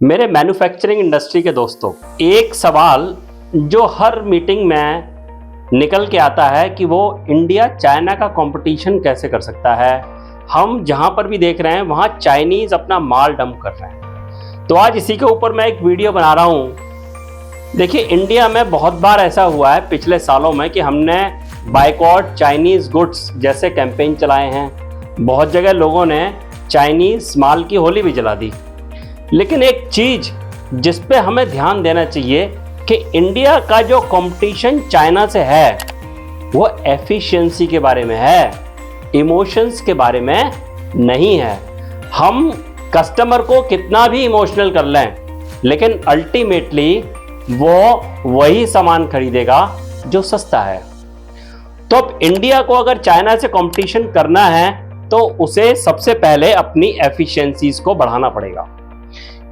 मेरे manufacturing industry के दोस्तों, एक सवाल जो हर मीटिंग में निकल के आता है कि वो इंडिया चाइना का कंपटीशन कैसे कर सकता है। हम जहां पर भी देख रहे हैं वहां चाइनीज अपना माल डंप कर रहे हैं। तो आज इसी के ऊपर मैं एक वीडियो बना रहा हूं। देखिए, इंडिया में बहुत बार ऐसा हुआ है पिछले सालों में कि हमने बायकॉट चाइनीज गुड्स जैसे कैंपेन चलाए हैं। बहुत जगह लोगों ने चाइनीज माल की होली भी जला दी। लेकिन एक चीज जिस पे हमें ध्यान देना चाहिए कि इंडिया का जो कंपटीशन चाइना से है वो एफिशिएंसी के बारे में है, इमोशंस के बारे में नहीं है। हम कस्टमर को कितना भी इमोशनल कर लें, लेकिन अल्टीमेटली वो वही सामान खरीदेगा जो सस्ता है। तो अब इंडिया को अगर चाइना से कंपटीशन करना है तो उसे सबसे पहले अपनी एफिशिएंसीज को बढ़ाना पड़ेगा,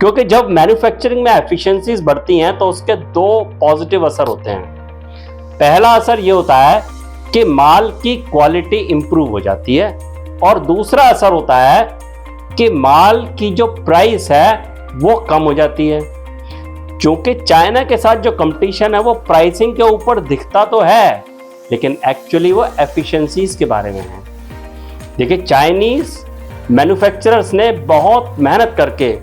क्योंकि जब मैन्युफैक्चरिंग में एफिशिएंसीज बढ़ती हैं तो उसके दो पॉजिटिव असर होते हैं। पहला असर ये होता है कि माल की क्वालिटी इंप्रूव हो जाती है, और दूसरा असर होता है कि माल की जो प्राइस है वो कम हो जाती है। क्योंकि चाइना के साथ जो कंपटीशन है वो प्राइसिंग के ऊपर दिखता तो है, लेकिन एक्चुअली वो एफिशिएंसीज के बारे में है। देखिए, चाइनीज मैन्युफैक्चरर्स ने बहुत मेहनत करके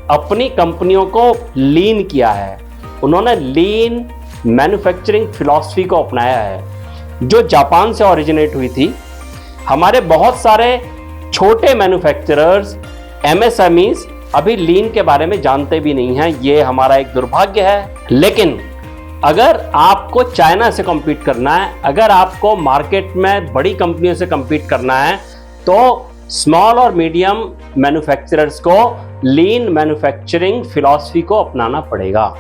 अपनी कंपनियों को लीन किया है। उन्होंने लीन मैन्युफैक्चरिंग फिलॉसफी को अपनाया है, जो जापान से ओरिजिनेट हुई थी। हमारे बहुत सारे छोटे मैन्युफैक्चरर्स, एमएसएमईज अभी लीन के बारे में जानते भी नहीं हैं। ये हमारा एक दुर्भाग्य है। लेकिन अगर आपको चाइना से कम्पीट करना है, अगर आपको मार्केट में बड़ी कंपनियों से कम्पीट करना है, तो स्मॉल और मीडियम मैन्युफैक्चरर्स को लीन मैन्युफैक्चरिंग फिलॉसफी को अपनाना पड़ेगा।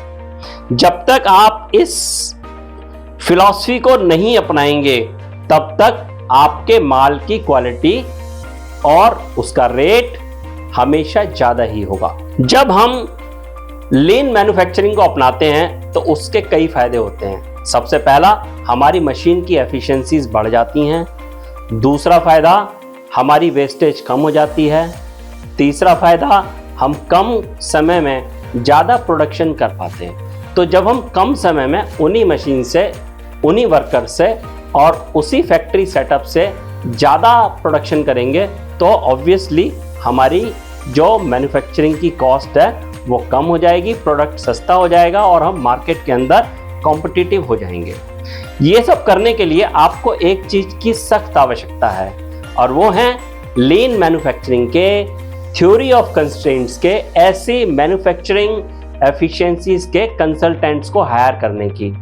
जब तक आप इस फिलॉसफी को नहीं अपनाएंगे तब तक आपके माल की क्वालिटी और उसका रेट हमेशा ज्यादा ही होगा। जब हम लीन मैन्युफैक्चरिंग को अपनाते हैं तो उसके कई फायदे होते हैं। सबसे पहला, हमारी मशीन की एफिशिएंसीज बढ़ जाती हैं। दूसरा फायदा, हमारी वेस्टेज कम हो जाती है। तीसरा फायदा, हम कम समय में ज़्यादा प्रोडक्शन कर पाते हैं। तो जब हम कम समय में उन्हीं मशीन से, उन्हीं वर्कर से और उसी फैक्ट्री सेटअप से ज़्यादा प्रोडक्शन करेंगे तो ऑब्वियसली हमारी जो मैन्युफैक्चरिंग की कॉस्ट है वो कम हो जाएगी, प्रोडक्ट सस्ता हो जाएगा और हम मार्केट के अंदर कॉम्पिटिटिव हो जाएंगे। ये सब करने के लिए आपको एक चीज़ की सख्त आवश्यकता है, और वो है लीन मैन्युफैक्चरिंग के, थ्योरी ऑफ कंस्ट्रेंट्स के, ऐसी मैन्युफैक्चरिंग एफिशिएंसीज के कंसल्टेंट्स को हायर करने की।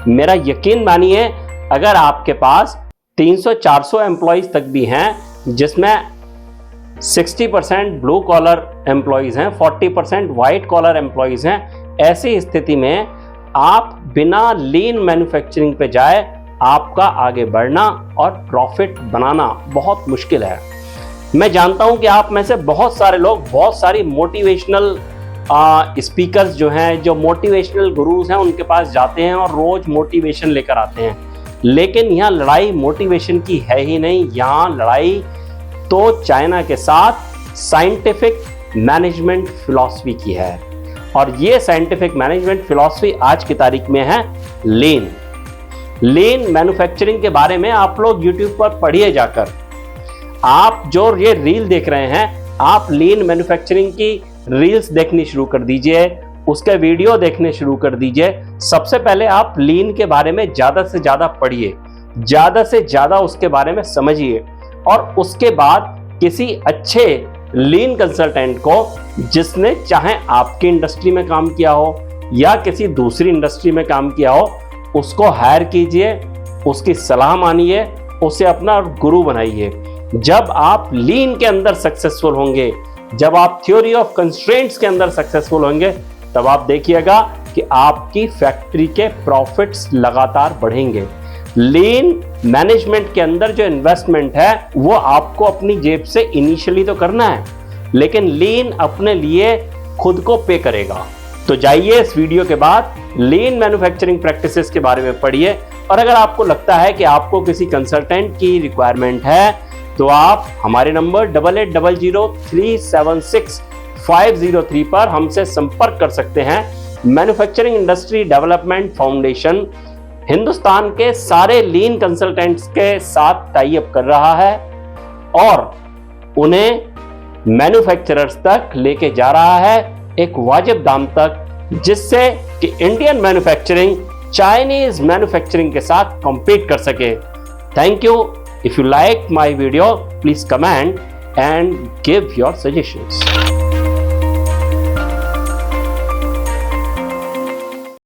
मेरा यकीन मानिए, अगर आपके पास 300-400 एम्प्लॉयज तक भी हैं, जिसमें 60% ब्लू कॉलर एम्प्लॉयज हैं, 40% वाइट कॉलर एम्प्लॉयज हैं, ऐसी स्थिति में आप बिना लीन मैन्युफैक्चरिंग पे जाए, आपका आगे बढ़ना और प्रॉफिट बनाना बहुत मुश्किल है। मैं जानता हूं कि आप में से बहुत सारे लोग बहुत सारी मोटिवेशनल स्पीकर्स जो हैं, जो मोटिवेशनल गुरुज हैं, उनके पास जाते हैं और रोज मोटिवेशन लेकर आते हैं। लेकिन यहाँ लड़ाई मोटिवेशन की है ही नहीं। यहाँ लड़ाई तो चाइना के साथ साइंटिफिक मैनेजमेंट फिलॉसफी की है, और ये साइंटिफिक मैनेजमेंट फिलॉसफी आज की तारीख में है लीन। लीन मैन्युफैक्चरिंग के बारे में आप लोग यूट्यूब पर पढ़िए जाकर। आप जो ये रील देख रहे हैं, आप लीन मैन्युफैक्चरिंग की रील्स देखनी शुरू कर दीजिए, उसके वीडियो देखने शुरू कर दीजिए। सबसे पहले आप लीन के बारे में ज़्यादा से ज़्यादा पढ़िए, ज़्यादा से ज़्यादा उसके बारे में समझिए, और उसके बाद किसी अच्छे लीन कंसल्टेंट को, जिसने चाहे आपकी इंडस्ट्री में काम किया हो या किसी दूसरी इंडस्ट्री में काम किया हो, उसको हायर कीजिए, उसकी सलाह मानिए, उसे अपना गुरु बनाइए। जब आप लीन के अंदर सक्सेसफुल होंगे, जब आप थ्योरी ऑफ कंस्ट्रेंट्स के अंदर सक्सेसफुल होंगे, तब आप देखिएगा कि आपकी फैक्ट्री के प्रॉफिट्स लगातार बढ़ेंगे। लीन मैनेजमेंट के अंदर जो इन्वेस्टमेंट है वो आपको अपनी जेब से इनिशियली तो करना है, लेकिन लीन अपने लिए खुद को पे करेगा। तो जाइए, इस वीडियो के बाद लीन मैन्युफैक्चरिंग प्रैक्टिसेस के बारे में पढ़िए, और अगर आपको लगता है कि आपको किसी कंसल्टेंट की रिक्वायरमेंट है तो आप हमारे नंबर 88003765 503 पर हमसे संपर्क कर सकते हैं। Manufacturing industry development foundation Hindustan के सारे लीन कंसल्टेंट्स के साथ टाई अप कर रहा है और उन्हें मैन्युफैक्चरर्स तक लेके जा रहा है एक वाजिब दाम तक, जिससे कि इंडियन मैन्युफैक्चरिंग चाइनीज मैन्युफैक्चरिंग के साथ कॉम्पीट कर सके। Thank you. If you like my video, please comment and give your suggestions.